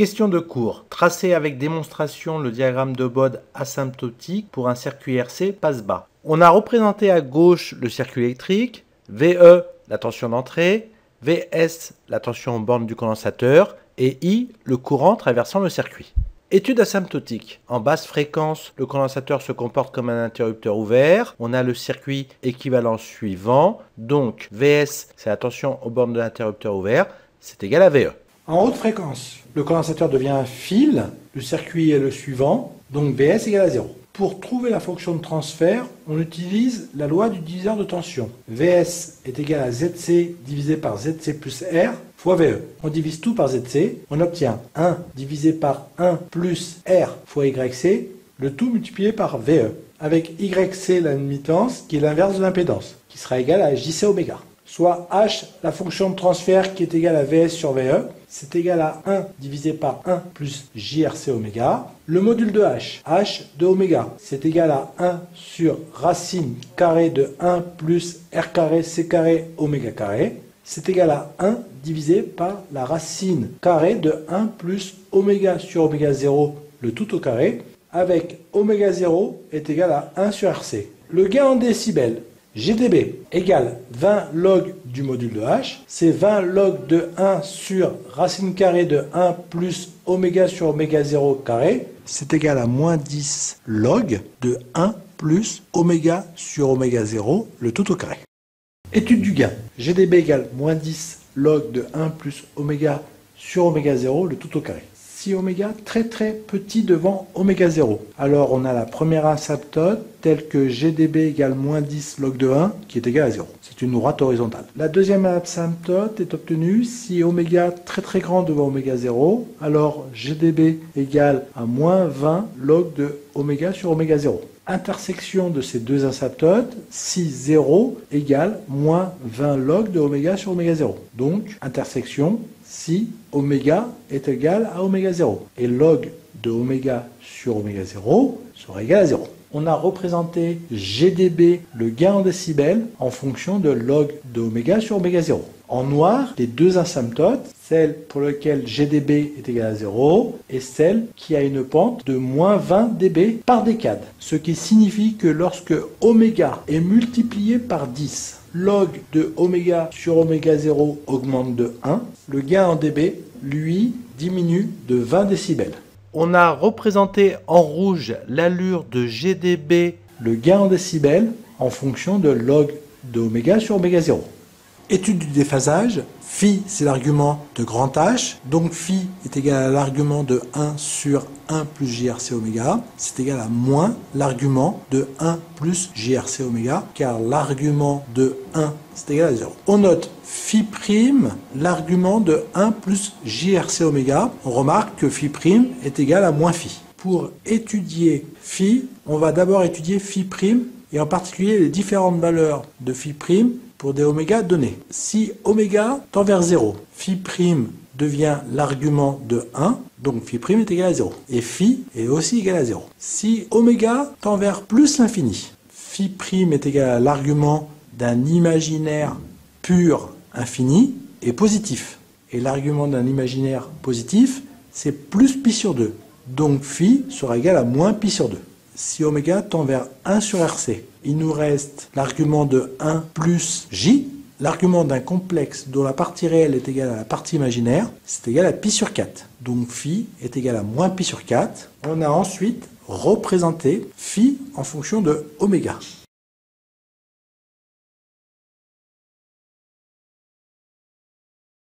Question de cours. Tracez avec démonstration le diagramme de Bode asymptotique pour un circuit RC passe-bas. On a représenté à gauche le circuit électrique, VE la tension d'entrée, VS la tension en borne du condensateur et I le courant traversant le circuit. Étude asymptotique. En basse fréquence, le condensateur se comporte comme un interrupteur ouvert. On a le circuit équivalent suivant. Donc VS c'est la tension aux bornes de l'interrupteur ouvert, c'est égal à VE. En haute fréquence, le condensateur devient un fil, le circuit est le suivant, donc VS égale à 0. Pour trouver la fonction de transfert, on utilise la loi du diviseur de tension. VS est égal à ZC divisé par ZC plus R fois VE. On divise tout par ZC, on obtient 1 divisé par 1 plus R fois YC, le tout multiplié par VE, avec YC l'admittance qui est l'inverse de l'impédance, qui sera égale à JC oméga. Soit H, la fonction de transfert qui est égale à VS sur VE, c'est égal à 1 divisé par 1 plus JRC oméga. Le module de H de oméga, c'est égal à 1 sur racine carrée de 1 plus R carré C carré oméga carré. C'est égal à 1 divisé par la racine carrée de 1 plus oméga sur oméga 0, le tout au carré, avec oméga 0 est égal à 1 sur RC. Le gain en décibels, GdB égale 20 log du module de H, c'est 20 log de 1 sur racine carrée de 1 plus oméga sur oméga 0 carré, c'est égal à moins 10 log de 1 plus oméga sur oméga 0, le tout au carré. Étude du gain, GdB égale moins 10 log de 1 plus oméga sur oméga 0, le tout au carré. Si oméga très petit devant oméga 0. Alors on a la première asymptote telle que GdB égale moins 10 log de 1 qui est égal à 0. C'est une droite horizontale. La deuxième asymptote est obtenue si oméga très grand devant oméga 0. Alors GdB égale à moins 20 log de oméga sur oméga 0. Intersection de ces deux asymptotes, si 0 égale moins 20 log de oméga sur oméga 0. Donc intersection si oméga est égal à oméga 0. Et log de oméga sur oméga 0 sera égal à 0. On a représenté GdB, le gain en décibels, en fonction de log de oméga sur oméga 0. En noir, les deux asymptotes, celle pour laquelle GdB est égal à 0 et celle qui a une pente de moins 20 dB par décade. Ce qui signifie que lorsque oméga est multiplié par 10, log de oméga sur oméga 0 augmente de 1, le gain en dB, lui, diminue de 20 décibels. On a représenté en rouge l'allure de GdB, le gain en décibels, en fonction de log de oméga sur oméga 0. Étude du déphasage, phi c'est l'argument de grand H, donc phi est égal à l'argument de 1 sur 1 plus JRC oméga, c'est égal à moins l'argument de 1 plus JRC oméga, car l'argument de 1 c'est égal à 0. On note phi prime, l'argument de 1 plus JRC oméga, on remarque que phi prime est égal à moins phi. Pour étudier phi, on va d'abord étudier phi prime, et en particulier les différentes valeurs de phi prime pour des oméga donnés. Si oméga tend vers 0, phi prime devient l'argument de 1, donc phi prime est égal à 0. Et phi est aussi égal à 0. Si oméga tend vers plus l'infini, phi prime est égal à l'argument d'un imaginaire pur infini et positif. Et l'argument d'un imaginaire positif, c'est plus pi sur 2. Donc phi sera égal à moins pi sur 2. Si oméga tend vers 1 sur RC, il nous reste l'argument de 1 plus J, l'argument d'un complexe dont la partie réelle est égale à la partie imaginaire, c'est égal à pi sur 4. Donc phi est égal à moins pi sur 4. On a ensuite représenté phi en fonction de oméga.